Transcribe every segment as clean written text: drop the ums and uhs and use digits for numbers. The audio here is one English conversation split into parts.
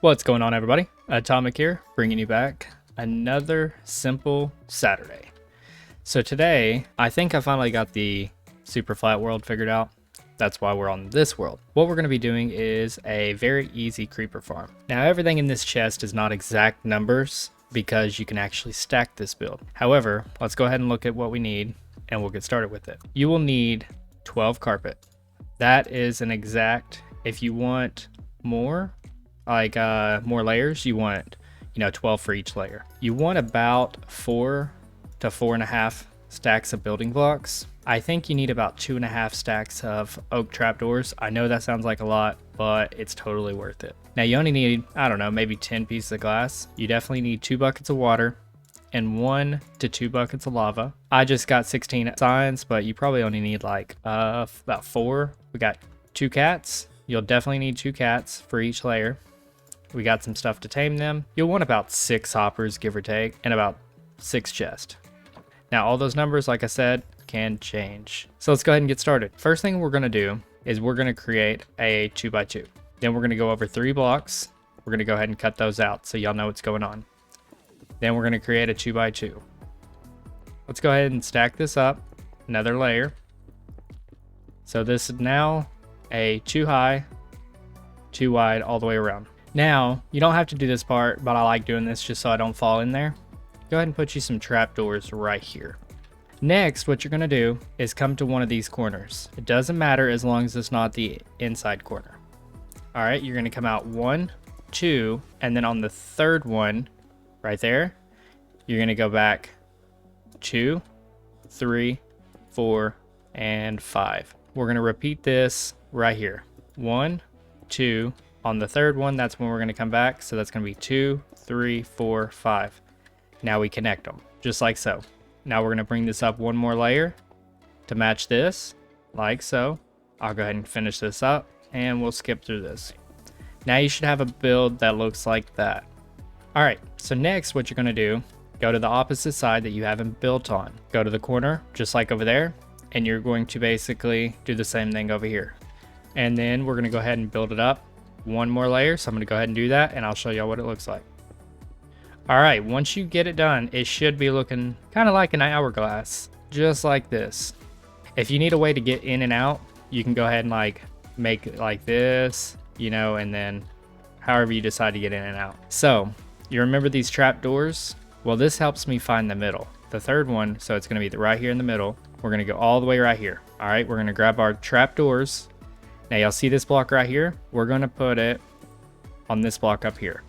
What's going on, everybody? Atomic here, bringing you back another simple Saturday. So today, I think I finally got the super flat world figured out. That's why we're on this world. What we're going to be doing is a very easy creeper farm. Now, everything in this chest is not exact numbers because you can actually stack this build. However, let's go ahead and look at what we need and we'll get started with it. You will need 12 carpet. That is an exact, if you want more, like more layers, you want 12 for each layer. You want about 4 to 4.5 stacks of building blocks. I think you need about 2.5 stacks of oak trapdoors. I know that sounds like a lot, but it's totally worth it. Now you only need, I don't know, maybe 10 pieces of glass. You definitely need 2 buckets of water and 1 to 2 buckets of lava. I just got 16 signs, but you probably only need like about 4. We got 2 cats. You'll definitely need 2 cats for each layer. We got some stuff to tame them. You'll want about 6 hoppers, give or take, and about 6 chests. Now, all those numbers, like I said, can change. So let's go ahead and get started. First thing we're gonna do is we're gonna create a 2x2. Then we're gonna go over 3 blocks. We're gonna go ahead and cut those out so y'all know what's going on. Then we're gonna create a 2x2. Let's go ahead and stack this up, another layer. So this is now a 2 high, 2 wide, all the way around. Now, you don't have to do this part, but I like doing this just so I don't fall in there. Go ahead and put you some trapdoors right here. Next, what you're gonna do is come to one of these corners. It doesn't matter as long as it's not the inside corner. All right, you're gonna come out 1, 2, and then on the third one, right there, you're gonna go back 2, 3, 4, and 5. We're gonna repeat this right here. 1, 2, on the third one, that's when we're going to come back. So that's going to be 2, 3, 4, 5. Now we connect them just like so. Now we're going to bring this up one more layer to match this, like so. I'll go ahead and finish this up and we'll skip through this. Now you should have a build that looks like that. All right, so next what you're going to do, go to the opposite side that you haven't built on. Go to the corner, just like over there, and you're going to basically do the same thing over here. And then we're going to go ahead and build it up one more layer. So I'm going to go ahead and do that and I'll show y'all what it looks like. All right, once you get it done, it should be looking kind of like an hourglass, just like this. If you need a way to get in and out, you can go ahead and like make it like this, and then however you decide to get in and out. So you remember these trap doors? Well, this helps me find the middle. The third one, so it's going to be right here in the middle. We're going to go all the way right here. All right, we're going to grab our trap doors. Now y'all see this block right here? We're gonna put it on this block up here.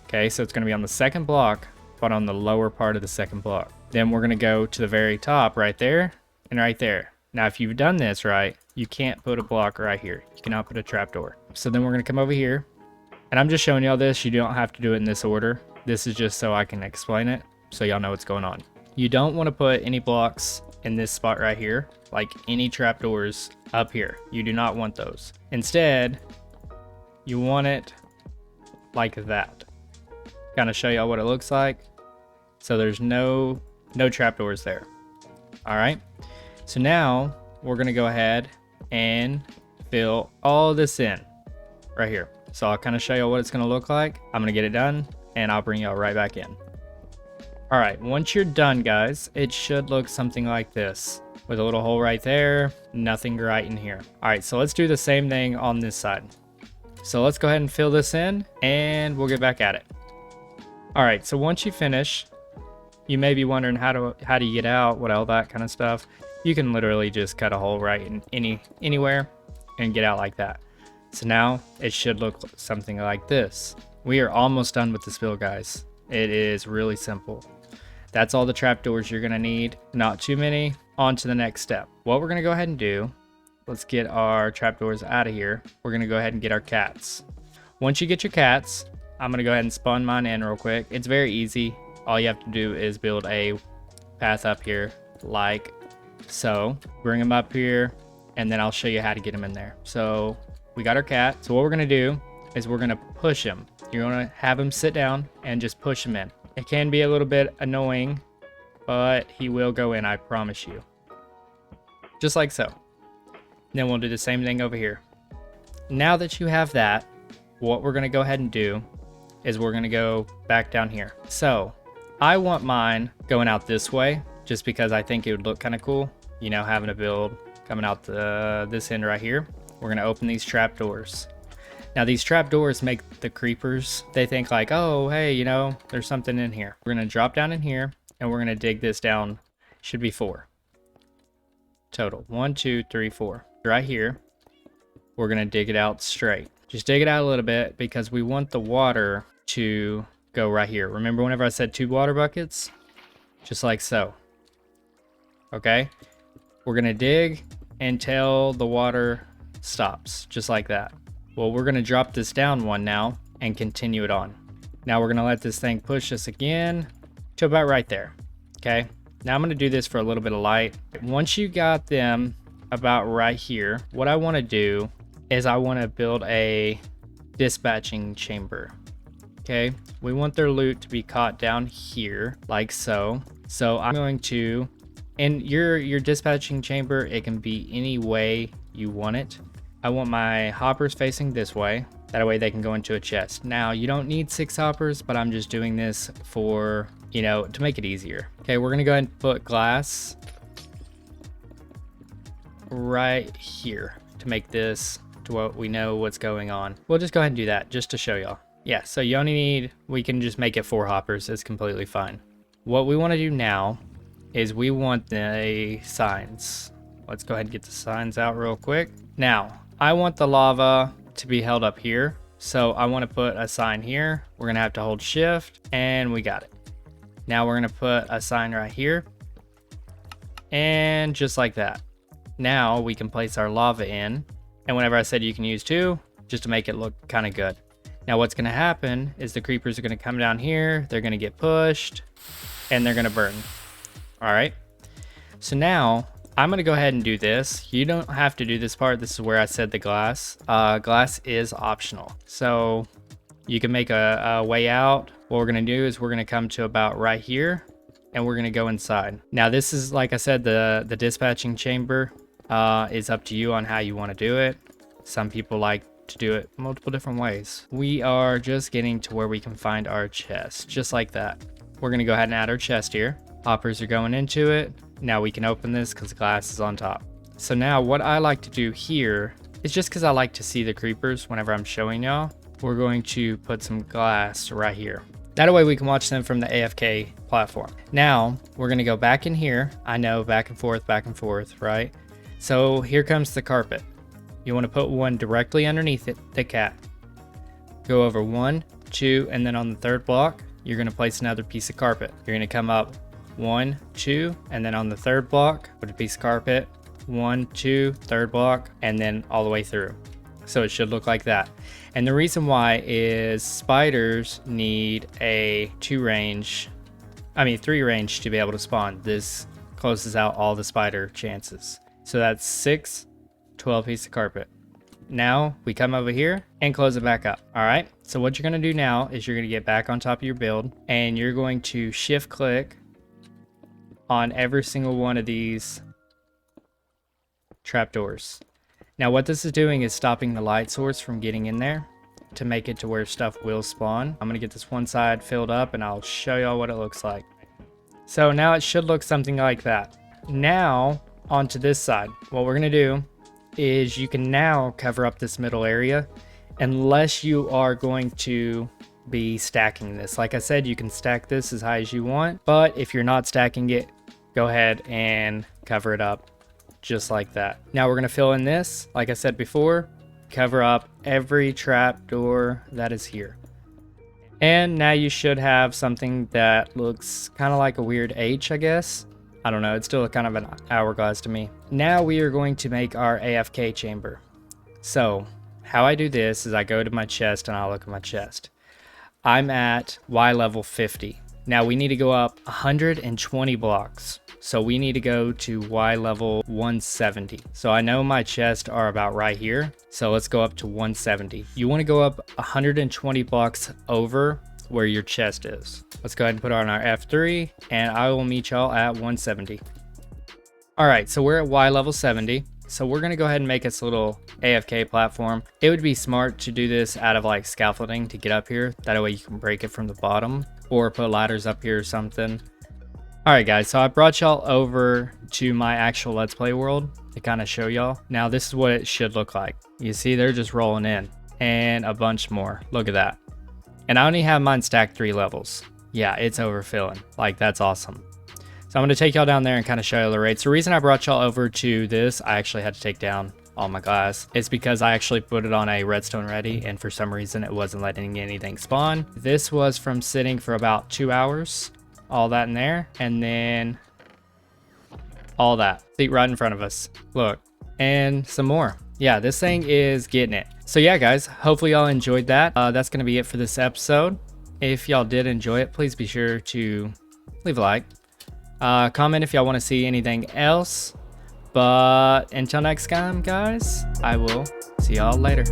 Okay, so it's gonna be on the second block, but on the lower part of the second block. Then we're gonna go to the very top right there and right there. Now if you've done this right, you can't put a block right here. You cannot put a trapdoor. So then we're gonna come over here, and I'm just showing y'all this. You don't have to do it in this order. This is just so I can explain it, so y'all know what's going on. You don't wanna put any blocks in this spot right here, like any trapdoors up here. You do not want those. Instead, you want it like that. Kind of show y'all what it looks like. So there's no trapdoors there. All right. So now we're gonna go ahead and fill all this in right here. So I'll kind of show y'all what it's gonna look like. I'm gonna get it done and I'll bring y'all right back in. All right, once you're done, guys, it should look something like this with a little hole right there, nothing right in here. All right, so let's do the same thing on this side. So let's go ahead and fill this in and we'll get back at it. All right, so once you finish, you may be wondering how do you get out, what all that kind of stuff. You can literally just cut a hole right in anywhere and get out like that. So now it should look something like this. We are almost done with this build, guys. It is really simple. That's all the trapdoors you're gonna need, not too many. On to the next step. What we're gonna go ahead and do, let's get our trapdoors out of here. We're gonna go ahead and get our cats. Once you get your cats, I'm gonna go ahead and spawn mine in real quick. It's very easy. All you have to do is build a path up here like so. Bring them up here and then I'll show you how to get them in there. So we got our cat. So what we're gonna do is we're gonna push him. You're gonna have him sit down and just push him in. It can be a little bit annoying, but he will go in, I promise you. Just like so. Then we'll do the same thing over here. Now that you have that, what we're gonna go ahead and do is we're gonna go back down here. So I want mine going out this way just because I think it would look kind of cool, you know, having a build coming out this end right here. We're gonna open these trapdoors. Now these trapdoors make the creepers, they think like, oh, hey, you know, there's something in here. We're gonna drop down in here and we're gonna dig this down. Should be 4 total. 1, 2, 3, 4. Right here, we're gonna dig it out straight. Just dig it out a little bit because we want the water to go right here. Remember whenever I said 2 water buckets? Just like so. Okay? We're gonna dig until the water stops, just like that. Well, we're gonna drop this down one now and continue it on. Now we're gonna let this thing push us again to about right there. Okay? Now I'm gonna do this for a little bit of light. Once you got them about right here, what I wanna do is I wanna build a dispatching chamber. Okay? We want their loot to be caught down here, like so. So I'm going to, and your dispatching chamber, it can be any way you want it. I want my hoppers facing this way. That way they can go into a chest. Now, you don't need 6 hoppers, but I'm just doing this for, you know, to make it easier. Okay, we're gonna go ahead and put glass right here to make this to what we know what's going on. We'll just go ahead and do that just to show y'all. Yeah, so you only need, we can just make it 4 hoppers. It's completely fine. What we wanna do now is we want the signs. Let's go ahead and get the signs out real quick. Now, I want the lava to be held up here. So I want to put a sign here. We're going to have to hold shift and we got it. Now we're going to put a sign right here. And just like that. Now we can place our lava in. And whenever I said you can use 2, just to make it look kind of good. Now what's going to happen is the creepers are going to come down here. They're going to get pushed and they're going to burn. All right. So now I'm going to go ahead and do this. You don't have to do this part. This is where I said the glass. Glass is optional. So you can make a way out. What we're going to do is we're going to come to about right here and we're going to go inside. Now this is, like I said, the dispatching chamber is up to you on how you want to do it. Some people like to do it multiple different ways. We are just getting to where we can find our chest, just like that. We're going to go ahead and add our chest here. Hoppers are going into it. Now we can open this because the glass is on top. So now what I like to do here is, just because I like to see the creepers whenever I'm showing y'all, we're going to put some glass right here. That way we can watch them from the AFK platform. Now we're going to go back in here. I know, back and forth, right? So here comes the carpet. You want to put one directly underneath it, the cat. Go over 1, 2, and then on the 3rd block, you're going to place another piece of carpet. You're going to come up 1, 2, and then on the 3rd block, put a piece of carpet, 1, 2, 3rd block, and then all the way through. So it should look like that. And the reason why is spiders need a 3 range to be able to spawn. This closes out all the spider chances. So that's 6, 12 pieces of carpet. Now we come over here and close it back up. All right. So what you're going to do now is you're going to get back on top of your build and you're going to shift click on every single one of these trapdoors. Now what this is doing is stopping the light source from getting in there to make it to where stuff will spawn. I'm going to get this one side filled up and I'll show y'all what it looks like. So now it should look something like that. Now onto this side. What we're going to do is you can now cover up this middle area unless you are going to be stacking this. Like I said, you can stack this as high as you want, but if you're not stacking it, go ahead and cover it up just like that. Now we're going to fill in this, like I said before, cover up every trap door that is here. And now you should have something that looks kind of like a weird H, I guess. I don't know, it's still kind of an hourglass to me. Now we are going to make our AFK chamber. So how I do this is I go to my chest and I look at my chest. I'm at Y level 50. Now we need to go up 120 blocks. So we need to go to Y level 170. So I know my chests are about right here. So let's go up to 170. You want to go up 120 blocks over where your chest is. Let's go ahead and put on our F3 and I will meet y'all at 170. All right, so we're at Y level 70. so we're gonna go ahead and make us a little AFK platform. It would be smart to do this out of like scaffolding to get up here. That way you can break it from the bottom or put ladders up here or something. All right, guys, so I brought y'all over to my actual Let's Play world to kind of show y'all. Now, this is what it should look like. You see, they're just rolling in, and a bunch more. Look at that. And I only have mine stacked 3 levels. Yeah, it's overfilling. Like, that's awesome. So I'm going to take y'all down there and kind of show y'all the rates. The reason I brought y'all over to this, I actually had to take down all my glass. It's because I actually put it on a redstone ready, and for some reason, it wasn't letting anything spawn. This was from sitting for about 2 hours. All that in there, and then all that. See, right in front of us. Look, and some more. Yeah, this thing is getting it. So yeah, guys, hopefully y'all enjoyed that. That's gonna be it for this episode. If y'all did enjoy it, please be sure to leave a like. Comment if y'all want to see anything else. But until next time, guys, I will see y'all later.